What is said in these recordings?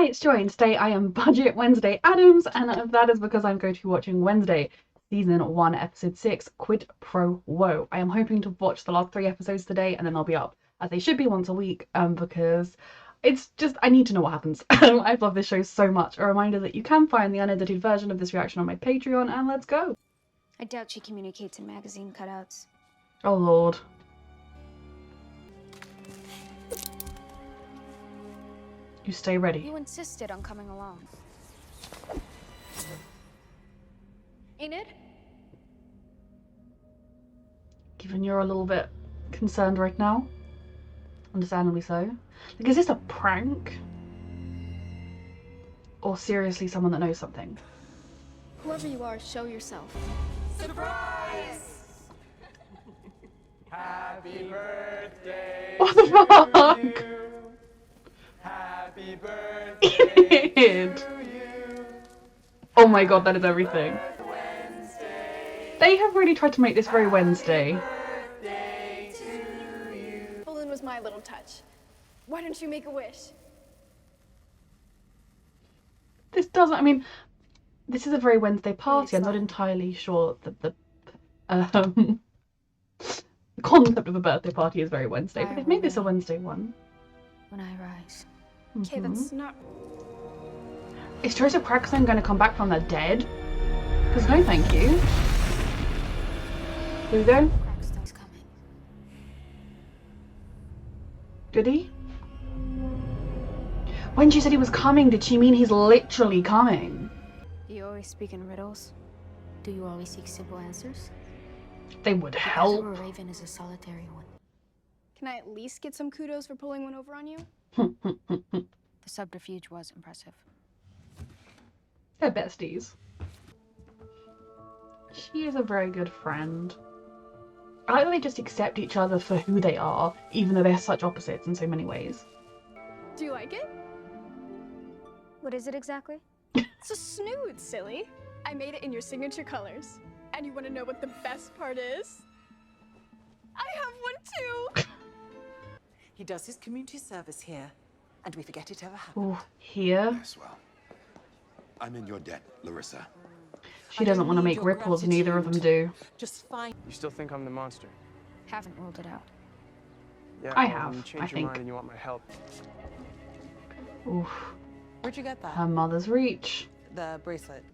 Hi, it's Joy, and today I am Budget Wednesday Addams, and that is because I'm going to be watching Wednesday, Season 1, Episode 6, Quid Pro Quo. I am hoping to watch the last 3 episodes today, and then I'll be up, as they should be once a week, because it's just, I need to know what happens. I love this show so much. A reminder that you can find the unedited version of this reaction on my Patreon, and let's go! I doubt she communicates in magazine cutouts. Oh lord. You stay ready. You insisted on coming along. Ain't it? Given you're a little bit concerned right now. Understandably so. Like, is this a prank? Or seriously someone that knows something? Whoever you are, show yourself. Surprise! Happy birthday! What the fuck? Happy birthday to you. Oh my god, that is everything. They have really tried to make this very Wednesday. Balloon was my little touch. Why don't you make a wish? This doesn't, I mean, this is a very Wednesday party. I'm not entirely sure that the concept of a birthday party is very Wednesday, but they've made this a Wednesday one. When I rise. Okay, that's not... Is Joseph Crackson going to come back from the dead? Because no thank you. Here we go. Crackston's coming. Did he? When she said he was coming, did she mean he's literally coming? Do you always speak in riddles? Do you always seek simple answers? They would Because help. a raven is a solitary one. Can I at least get some kudos for pulling one over on you? The subterfuge was impressive. They're besties. She is a very good friend. I like that they just accept each other for who they are, even though they're such opposites in so many ways. Do you like it? What is it exactly? It's a snood, silly. I made it in your signature colors. And you want to know what the best part is? I have one too! He does his community service here, and we forget it ever happened. Oh, here. Yes, well, I'm in your debt, Larissa. She doesn't want to make ripples, neither of them do. Just fine. You still think I'm the monster? Haven't ruled it out. Yeah, I well, have, You change I your think. mind and you want my help. Oof. Where'd you get that? Her mother's reach. The bracelet.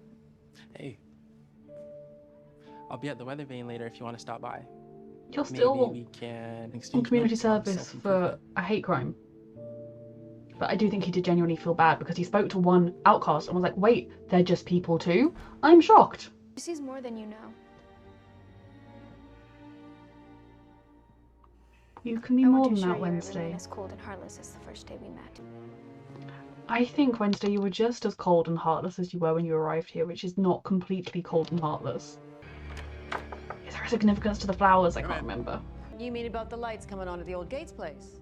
Hey, I'll be at the weather vane later if you want to stop by. You're Maybe still we can on exchange community notes on service for self-improvement. a hate crime. But I do think he did genuinely feel bad because he spoke to one outcast and was like, wait, they're just people too? I'm shocked. She sees more than you know. You can be I more want than to assure that, you I Wednesday. remain as cold and heartless as the first day we met. I think, Wednesday, you were just as cold and heartless as you were when you arrived here, which is not completely cold and heartless. Is there a significance to the flowers? I can't remember. You mean about the lights coming on at the old Gates place?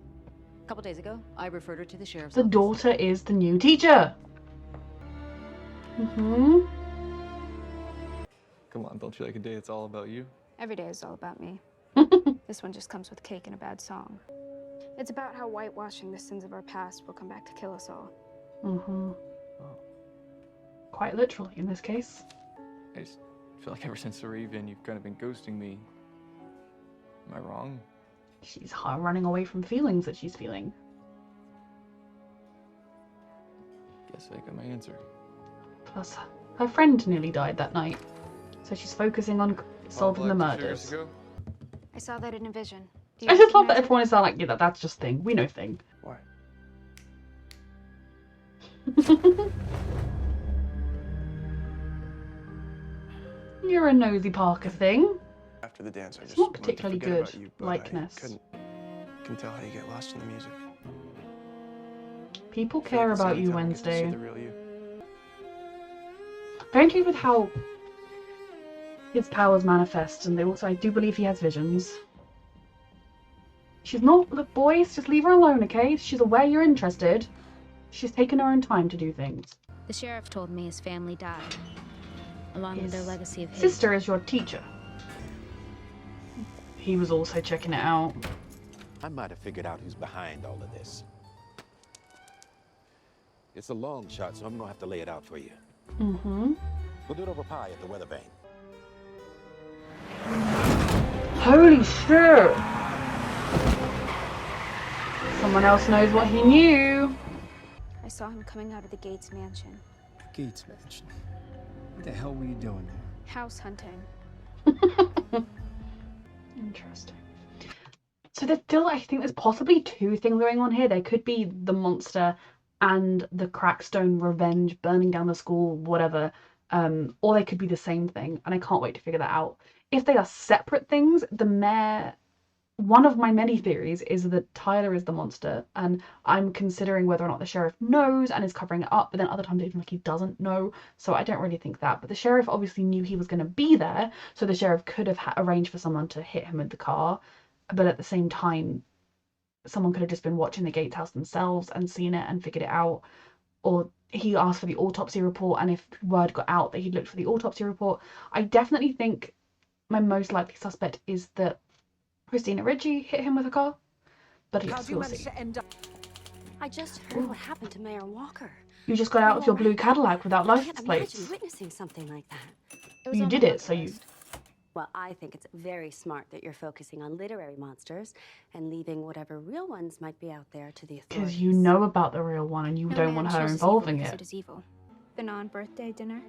A couple days ago, I referred her to the sheriff's The office. daughter is the new teacher. Come on, don't you like a day it's all about you? Every day is all about me. This one just comes with cake and a bad song. It's about how whitewashing the sins of our past will come back to kill us all. Quite literally in this case. I just feel like ever since the Raven, you've kind of been ghosting me. Am I wrong? She's running away from feelings that she's feeling. Guess I got my answer. Plus, her friend nearly died that night. So she's focusing on solving the murders. I saw that in a vision. Do I you just love that recognize it? everyone is like, yeah, that's just Thing. We know Thing. Why? You're a nosy Parker Thing. After the dance, I It's just not wanted to particularly forget good about you, but likeness. I couldn't tell how you get lost in the music. People I feel care like it's the about only you, time I get to see Wednesday. the real you. Very intrigued with how his powers manifest, and they also, I do believe he has visions. She's not, look boys, just leave her alone, okay? She's aware you're interested. She's taken her own time to do things. The sheriff told me his family died, along with their His legacy of hate. sister is your teacher. He was also checking it out. I might have figured out who's behind all of this. It's a long shot, so I'm gonna have to lay it out for you. Mm-hmm. We'll do it over pie at the weather vane. Holy shit! Someone else knows what he knew. I saw him coming out of the Gates mansion. Gates mansion. What the hell were you doing there? House hunting. Interesting. So there's still, I think there's possibly two things going on here. There could be the monster and the Crackstone revenge, burning down the school, whatever. Or they could be the same thing, and I can't wait to figure that out. If they are separate things, one of my many theories is that Tyler is the monster, and I'm considering whether or not the sheriff knows and is covering it up, but then other times it feels like he doesn't know, so I don't really think that. But the sheriff obviously knew he was going to be there, so the sheriff could have arranged for someone to hit him with the car, but at the same time, someone could have just been watching the Gates house themselves and seen it and figured it out, or he asked for the autopsy report, and if word got out that he'd looked for the autopsy report. I definitely think my most likely suspect is that Christina Ritchie hit him with a car, but How yes, do you we'll manage see. to end up? I just heard what happened to Mayor Walker. You just got out of your blue Cadillac without I can't license imagine plates. witnessing something like that. It was You on did my it, bucket so you... list. Well, I think it's very smart that you're focusing on literary monsters and leaving whatever real ones might be out there to the authorities. Because you know about the real one and you No don't man want her chooses involving evil because it. it is evil. The non-birthday dinner.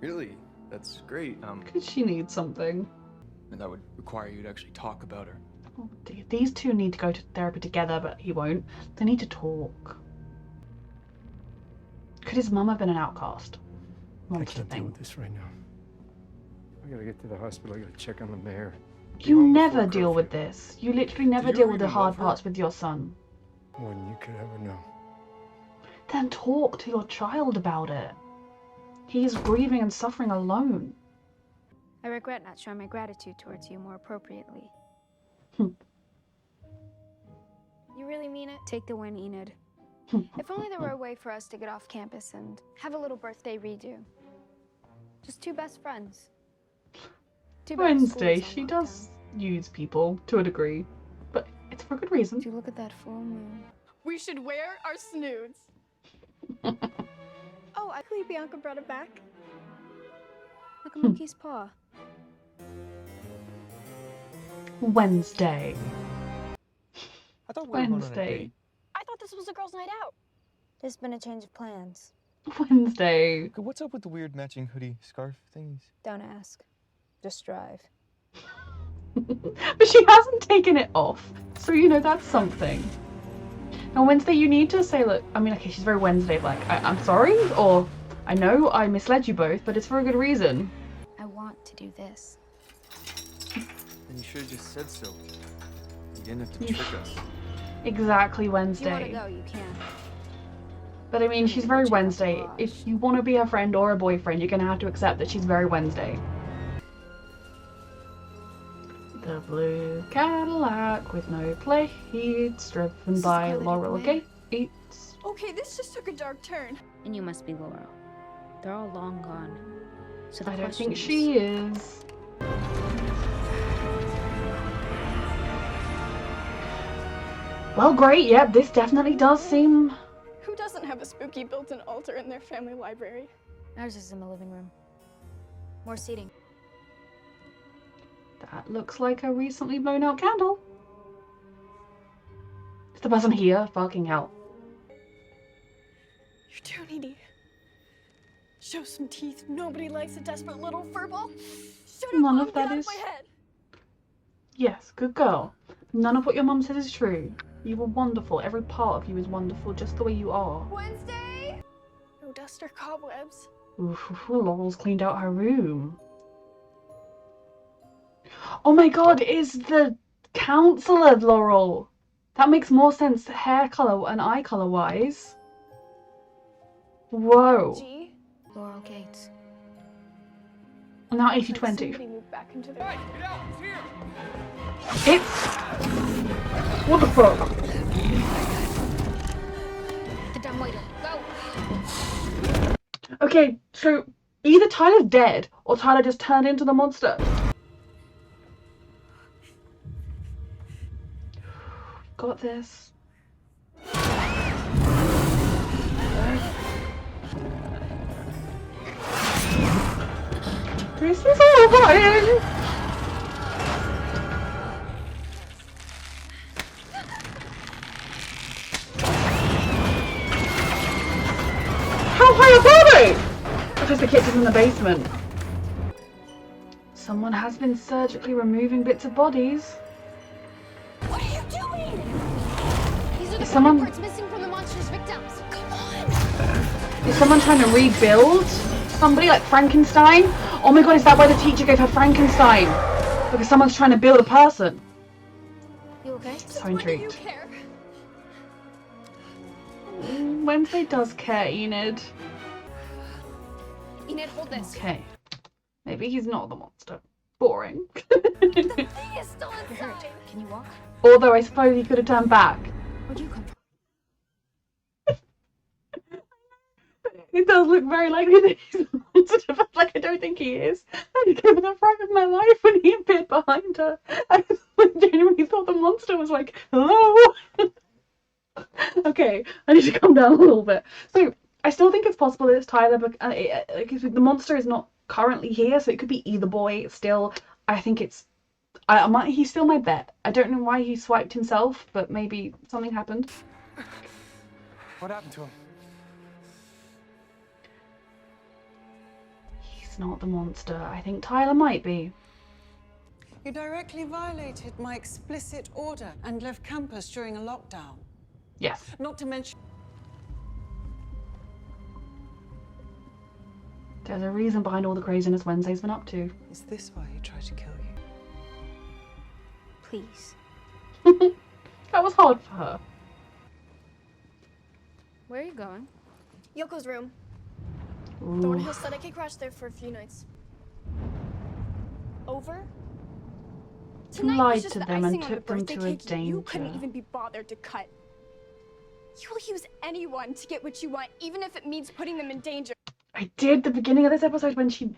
Really? That's great. Because she needs something. And that would require you to actually talk about her. Oh dear. These two need to go to therapy together, but he won't. They need to talk. Could his mum have been an outcast? I Monster can't deal thing. with this right now. I gotta get to the hospital. I gotta check on the mayor. Be You home never before deal with curfew. this. You literally never you deal ever with the even hard love her? parts with your son. More than you could ever know. Then talk to your child about it. He is grieving and suffering alone. I regret not showing my gratitude towards you more appropriately. Hmm. You really mean it? Take the win, Enid. If only there were a way for us to get off campus and have a little birthday redo. Just two best friends. Too bad the school Wednesday, is on she lockdown. does use people to a degree, but it's for a good reason. Did you look at that full moon? We should wear our snoods. Oh, I believe Bianca brought it back. Like a monkey's paw. Wednesday. I thought we were going on a Wednesday. date. I thought this was a girls' night out. There's been a change of plans. Wednesday. Okay, what's up with the weird matching hoodie scarf thingies? Don't ask. Just drive. But she hasn't taken it off, so you know that's something. Now Wednesday, you need to say, look, I mean, okay, she's very Wednesday, like, I'm sorry, or I know I misled you both, but it's for a good reason. I want to do this. Then you should have just said so. You didn't have to trick us. Exactly, If you want Wednesday. to go, you can. But I mean, she's very Check out the Wednesday. garage. If you want to be her friend or a boyfriend, you're gonna have to accept that she's very Wednesday. The blue Cadillac with no plates, driven by Scarlet Laurel Away. Gates. Okay, this just took a dark turn. And you must be Laurel. They're all long gone. So the I don't question think is, she is. Well, great. Yep, this definitely does seem... Who doesn't have a spooky built-in altar in their family library? Ours is in the living room. More seating. That looks like a recently blown out candle. Is the person here? Fucking hell. You're too needy. Show some teeth. Nobody likes a desperate little furball. Shut up, None Mom. of that Get out is- of my head. Yes, good girl. None of what your mum says is true. You were wonderful. Every part of you is wonderful, just the way you are. Wednesday. No dust or cobwebs. Oof, Laurel's cleaned out her room. Oh my god, is the counselor Laurel? That makes more sense hair colour and eye colour wise. Whoa. Gee. Laurel Gates. Now Like 80-20. somebody moved back into the... It's... What the fuck? The dumb waiter. Go! Okay, so either Tyler's dead or Tyler just turned into the monster. Got this. This is horrifying! How high up are they? Or just the kitchen in the basement? Someone has been surgically removing bits of bodies. What are you doing? These are the someone- parts missing from the monster's victims. Come on! Is someone trying to rebuild somebody like Frankenstein? Oh my god, is that why the teacher gave her Frankenstein? Because someone's trying to build a person. You okay? So Why do you intrigued. care? Wednesday does care, Enid. Enid, hold this. Okay. Maybe he's not the monster. Boring. The thing is still inside. Can you walk? Although I suppose he could have turned back. Where'd you come from? It does look very likely that he's a monster, but like I don't think he is. I gave the fright of my life when he appeared behind her. I genuinely thought the monster was like, hello. Okay, I need to calm down a little bit. So I still think it's possible that it's Tyler, but the monster is not currently here, so it could be either boy. Still, I think it's. He's still my bet. I don't know why he swiped himself, but maybe something happened. What happened to him? He's not the monster. I think Tyler might be. You directly violated my explicit order and left campus during a lockdown. Yes. Not to mention... There's a reason behind all the craziness Wednesday's been up to. Is this why he tried to kill you? Please. That was hard for her. Where are you going? Yoko's room. Ooh. Thornhill said I could crash there for a few nights. Over? Tonight lied was just to the them and icing on the took them birthday to a cake you couldn't danger. even be bothered to cut. You'll use anyone to get what you want, even if it means putting them in danger. I did the beginning of this episode when she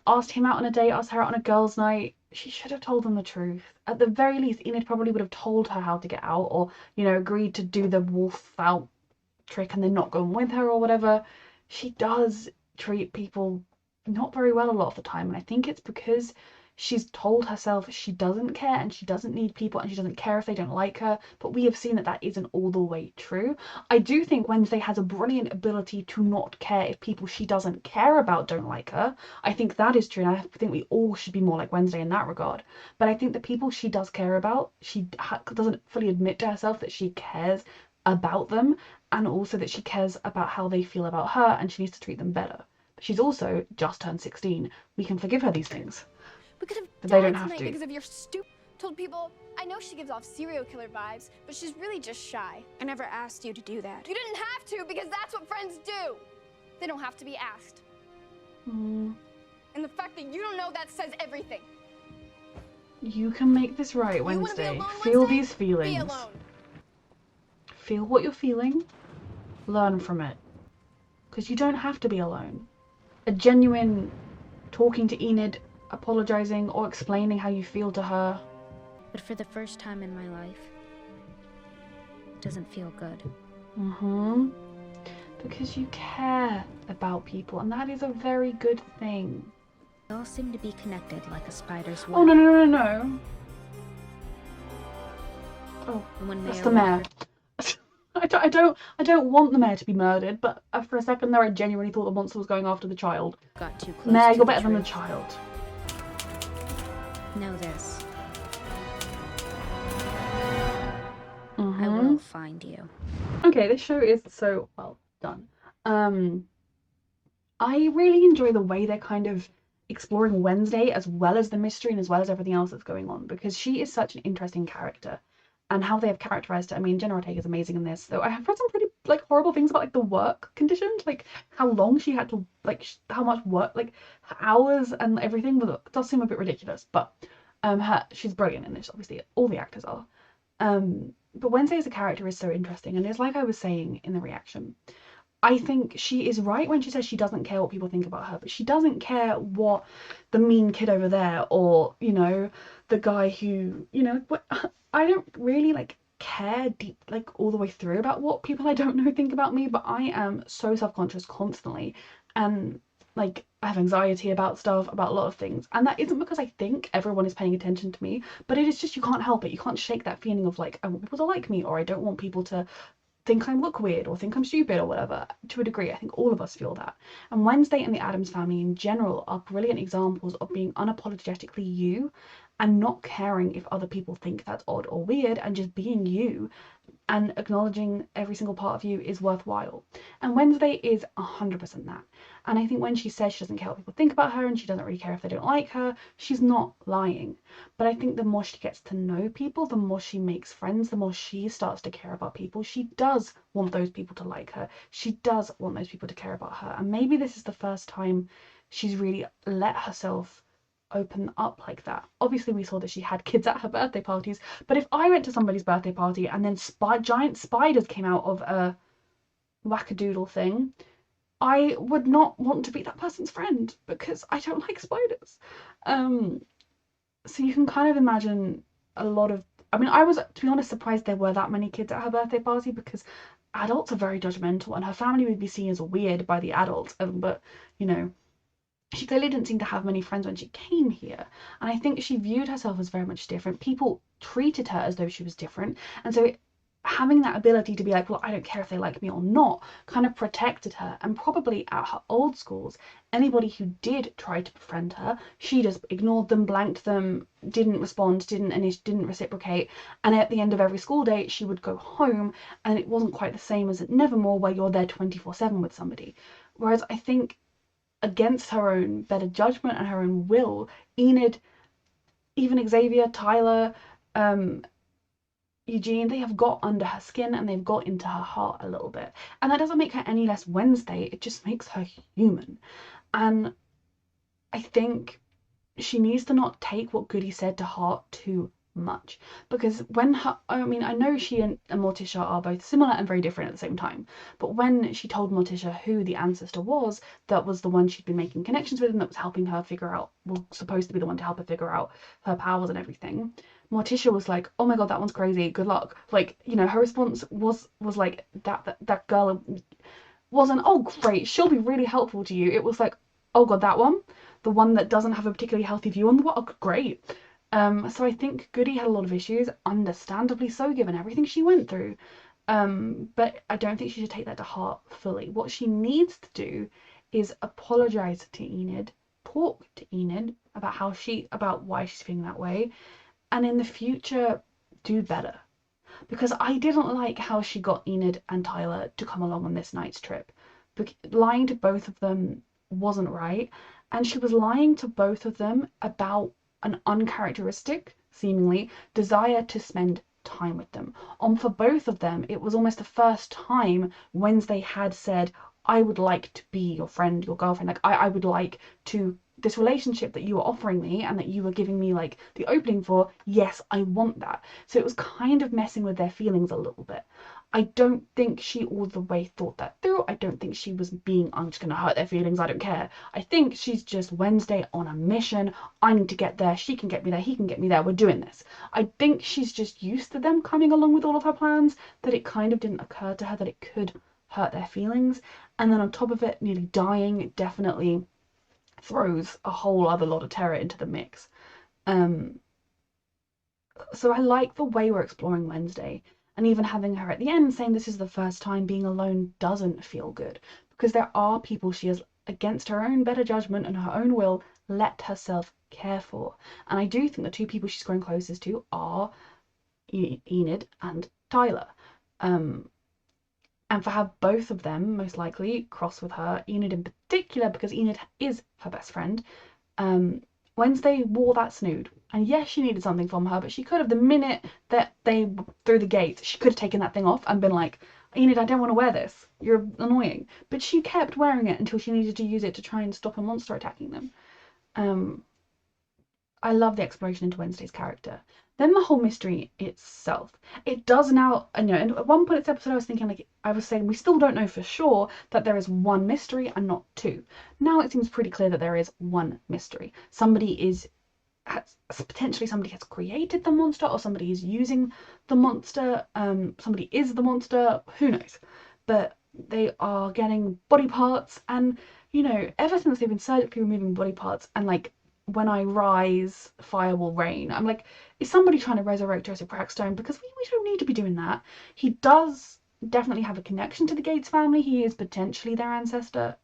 asked him out on a date, asked her out on a girls' night. She should have told them the truth. At the very least, Enid probably would have told her how to get out, or agreed to do the wolf out trick and then not going with her or whatever. She does treat people not very well a lot of the time, and I think it's because she's told herself she doesn't care and she doesn't need people and she doesn't care if they don't like her, but we have seen that isn't all the way true. I do think Wednesday has a brilliant ability to not care if people she doesn't care about don't like her. I think that is true, and I think we all should be more like Wednesday in that regard. But I think the people she does care about, she doesn't fully admit to herself that she cares about them, and also that she cares about how they feel about her and she needs to treat them better. But she's also just turned 16. We can forgive her these things. We could have But they died don't have tonight to. because of your told people, I know she gives off serial killer vibes, but she's really just shy. I never asked you to do that. You didn't have to, because that's what friends do. They don't have to be asked. Mm. And the fact that you don't know that says everything. You can make this right, You wanna be Wednesday. alone, Feel Wednesday? these feelings. Be alone. Feel what you're feeling. Learn from it. Because you don't have to be alone. A genuine talking to Enid, apologizing or explaining how you feel to her. But for the first time in my life, it doesn't feel good. Because you care about people, and that is a very good thing. They all seem to be connected like a spider's web. Oh, no. Oh, And when that's they the are mayor. I don't want the mayor to be murdered, but for a second there I genuinely thought the monster was going after the child. got too close Mayor, to you're the better than the truth. child. Know this. I Mhm. will find you. Okay, this show is so well done. I really enjoy the way they're kind of exploring Wednesday as well as the mystery and as well as everything else that's going on, because she is such an interesting character, and how they have characterized her. I mean, Jenna Ortega is amazing in this, though I have read some pretty horrible things about the work conditions, how long she had to how much work, hours and everything. But it does seem a bit ridiculous. But she's brilliant in this. Obviously, all the actors are. But Wednesday as a character is so interesting, and it's like I was saying in the reaction. I think she is right when she says she doesn't care what people think about her, but she doesn't care what the mean kid over there, or the guy who I don't really care deep all the way through about what people I don't know think about me, but I am so self-conscious constantly, and like I have anxiety about stuff, about a lot of things. And that isn't because I think everyone is paying attention to me, but it is just, you can't help it. You can't shake that feeling of like, I want people to like me, or I don't want people to think I look weird or think I'm stupid or whatever. To a degree, I think all of us feel that. And Wednesday and the Addams family in general are brilliant examples of being unapologetically you and not caring if other people think that's odd or weird, and just being you and acknowledging every single part of you is worthwhile. And Wednesday is 100% that. And I think when she says she doesn't care what people think about her and she doesn't really care if they don't like her, she's not lying. But I think the more she gets to know people, the more she makes friends, the more she starts to care about people. She does want those people to like her. She does want those people to care about her. And maybe this is the first time she's really let herself open up like that. Obviously we saw that she had kids at her birthday parties, but if I went to somebody's birthday party and then giant spiders came out of a wackadoodle thing, I would not want to be that person's friend because I don't like spiders. So you can kind of imagine a lot of, I mean, I was, to be honest, surprised there were that many kids at her birthday party, because adults are very judgmental and her family would be seen as weird by the adults, but you know, she clearly didn't seem to have many friends when she came here. And I think she viewed herself as very much different. People treated her as though she was different. And so having that ability to be like, well, I don't care if they like me or not, kind of protected her. And probably at her old schools, anybody who did try to befriend her, she just ignored them, blanked them, didn't respond, didn't reciprocate. And at the end of every school day, she would go home, and it wasn't quite the same as at Nevermore, where you're there 24/7 with somebody. Whereas I think, against her own better judgment and her own will, Enid, even Xavier, Tyler, Eugene, they have got under her skin and they've got into her heart a little bit. And that doesn't make her any less Wednesday, it just makes her human. And I think she needs to not take what Goody said to heart too much, because when her, I mean, I know she and Morticia are both similar and very different at the same time, but when she told Morticia who the ancestor was, that was the one she'd been making connections with and that was helping her figure out, well, supposed to be the one to help her figure out her powers and everything, Morticia was like, oh my god, that one's crazy, good luck. Like, you know, her response was like, that girl wasn't, oh great, she'll be really helpful to you. It was like, oh god, that one, the one that doesn't have a particularly healthy view on the world, oh, great. So I think Goody had a lot of issues, understandably so, given everything she went through. But I don't think she should take that to heart fully. What she needs to do is apologise to Enid, talk to Enid about why she's feeling that way, and in the future do better. Because I didn't like how she got Enid and Tyler to come along on this night's trip. Lying to both of them wasn't right, and she was lying to both of them about an uncharacteristic, seemingly, desire to spend time with them. For both of them, it was almost the first time Wednesday had said, I would like to be your friend, your girlfriend, like I would like to, this relationship that you were offering me and that you were giving me like the opening for, yes, I want that. So it was kind of messing with their feelings a little bit. I don't think she all the way thought that through. I don't think she was being, I'm just going to hurt their feelings, I don't care. I think she's just Wednesday on a mission. I need to get there. She can get me there. He can get me there. We're doing this. I think she's just used to them coming along with all of her plans, that it kind of didn't occur to her that it could hurt their feelings. And then on top of it, nearly dying definitely throws a whole other lot of terror into the mix. So I like the way we're exploring Wednesday. And even having her at the end saying this is the first time being alone doesn't feel good, because there are people she has, against her own better judgment and her own will, let herself care for. And I do think the two people she's grown closest to are Enid and Tyler. And for have both of them most likely cross with her, Enid in particular, because Enid is her best friend, Wednesday wore that snood. And yes, she needed something from her, but she could have, the minute that they through the gate, she could have taken that thing off and been like, Enid, I don't want to wear this. You're annoying. But she kept wearing it until she needed to use it to try and stop a monster attacking them. I love the exploration into Wednesday's character. Then the whole mystery itself. It does now, you know, and at one point in this episode I was thinking, like, I was saying, we still don't know for sure that there is one mystery and not two. Now it seems pretty clear that there is one mystery. Potentially somebody has created the monster, or somebody is using the monster, somebody is the monster, who knows. But they are getting body parts, and you know, ever since they've been surgically removing body parts and like when I rise, fire will rain. I'm like, is somebody trying to resurrect Joseph Crackstone? Because we don't need to be doing that. He does definitely have a connection to the Gates family. He is potentially their ancestor.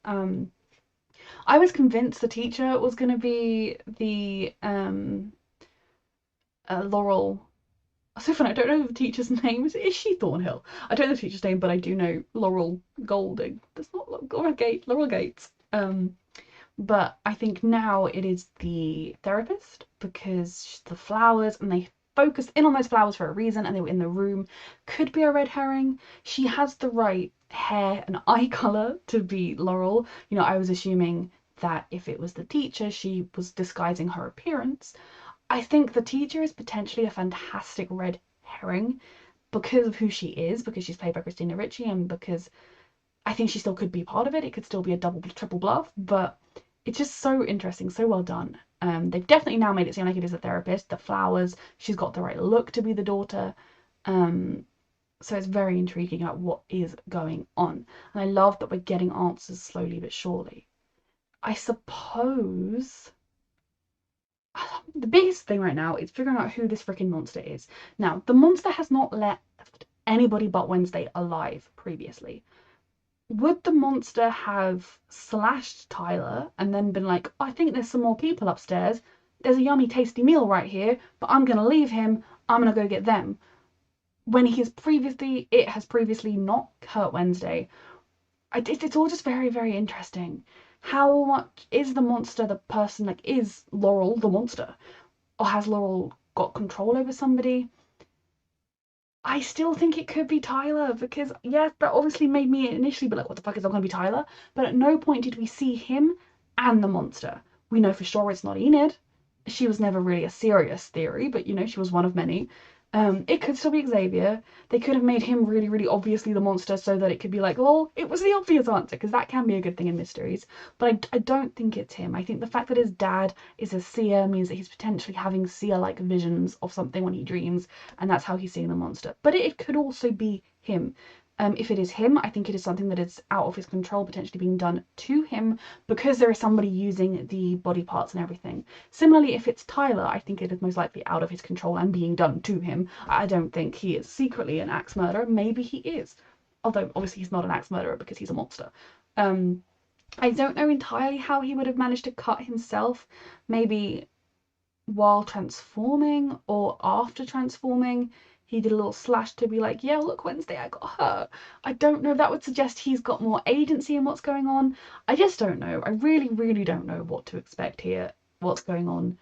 I was convinced the teacher was going to be the Laurel. So funny, I don't know the teacher's name. Is she Thornhill? I don't know the teacher's name, but I do know Laurel Golding. That's not Laurel Gates. But I think now it is the therapist because the flowers, and they focused in on those flowers for a reason, and they were in the room. Could be a red herring. She has the right hair and eye color to be Laurel. You know, I was assuming that if it was the teacher, she was disguising her appearance. I think the teacher is potentially a fantastic red herring because of who she is, because she's played by Christina Ricci, and because I think she still could be part of it. It could still be a double, triple bluff, but it's just so interesting, so well done. They've definitely now made it seem like it is a therapist. The flowers, she's got the right look to be the daughter. So it's very intriguing about what is going on. And I love that we're getting answers slowly but surely. I suppose the biggest thing right now is figuring out who this freaking monster is. Now, the monster has not left anybody but Wednesday alive previously. Would the monster have slashed Tyler and then been like, I think there's some more people upstairs. There's a yummy, tasty meal right here, but I'm going to leave him. I'm going to go get them. When it has previously not hurt Wednesday. It's all just very, very interesting. How much is the monster the person, like, is Laurel the monster? Or has Laurel got control over somebody? I still think it could be Tyler because, yes, that obviously made me initially be like, what the fuck is that going to be Tyler? But at no point did we see him and the monster. We know for sure it's not Enid. She was never really a serious theory, but you know, she was one of many. It could still be Xavier. They could have made him really, really obviously the monster so that it could be like, well, it was the obvious answer, because that can be a good thing in mysteries. But I don't think it's him. I think the fact that his dad is a seer means that he's potentially having seer-like visions of something when he dreams, and that's how he's seeing the monster. But it could also be him. If it is him, I think it is something that is out of his control, potentially being done to him because there is somebody using the body parts and everything. Similarly, if it's Tyler, I think it is most likely out of his control and being done to him. I don't think he is secretly an axe murderer. Maybe he is. Although, obviously, he's not an axe murderer because he's a monster. I don't know entirely how he would have managed to cut himself. Maybe while transforming or after transforming. He did a little slash to be like, yeah, look, Wednesday, I got hurt. I don't know. That would suggest he's got more agency in what's going on. I just don't know. I really, really don't know what to expect here, what's going on.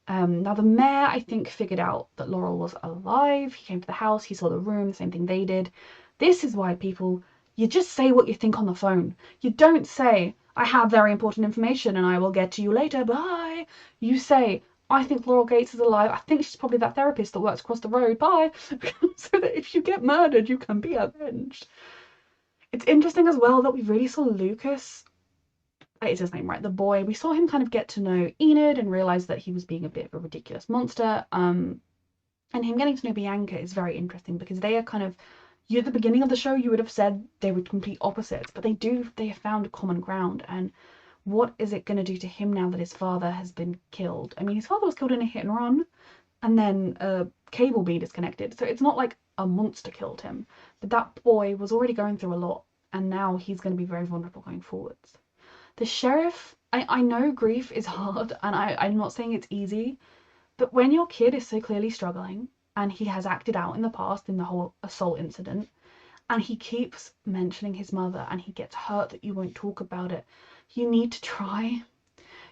Now, the mayor, I think, figured out that Laurel was alive. He came to the house. He saw the room, the same thing they did. This is why people, you just say what you think on the phone. You don't say, I have very important information and I will get to you later. Bye. You say, I think Laurel Gates is alive. I think she's probably that therapist that works across the road. Bye. So that if you get murdered, you can be avenged. It's interesting as well that we really saw Lucas. That is his name, right? The boy. We saw him kind of get to know Enid and realize that he was being a bit of a ridiculous monster. And him getting to know Bianca is very interesting because they are kind of, at the beginning of the show, you would have said they were complete opposites, but they have found common ground. And what is it going to do to him now that his father has been killed? I mean, his father was killed in a hit and run, and then a cable being disconnected. So it's not like a monster killed him. But that boy was already going through a lot, and now he's going to be very vulnerable going forwards. The sheriff, I know grief is hard, and I'm not saying it's easy, but when your kid is so clearly struggling, and he has acted out in the past in the whole assault incident, and he keeps mentioning his mother, and he gets hurt that you won't talk about it, you need to try.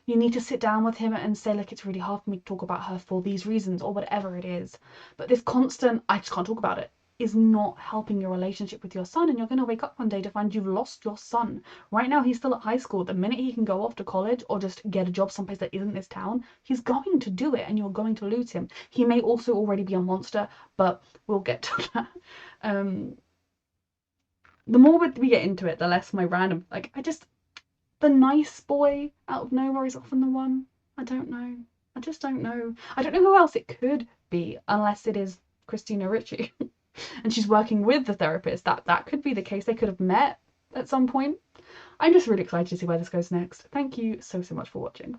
You need to sit down with him and say, like, it's really hard for me to talk about her for these reasons or whatever it is. But this constant, I just can't talk about it, is not helping your relationship with your son. And you're going to wake up one day to find you've lost your son. Right now, he's still at high school. The minute he can go off to college or just get a job someplace that isn't this town, he's going to do it and you're going to lose him. He may also already be a monster, but we'll get to that. The more we get into it, the less my random, like, the nice boy out of nowhere is often the one. I don't know. I just don't know. I don't know who else it could be unless it is Christina Ricci. And she's working with the therapist. That could be the case. They could have met at some point. I'm just really excited to see where this goes next. Thank you so much for watching.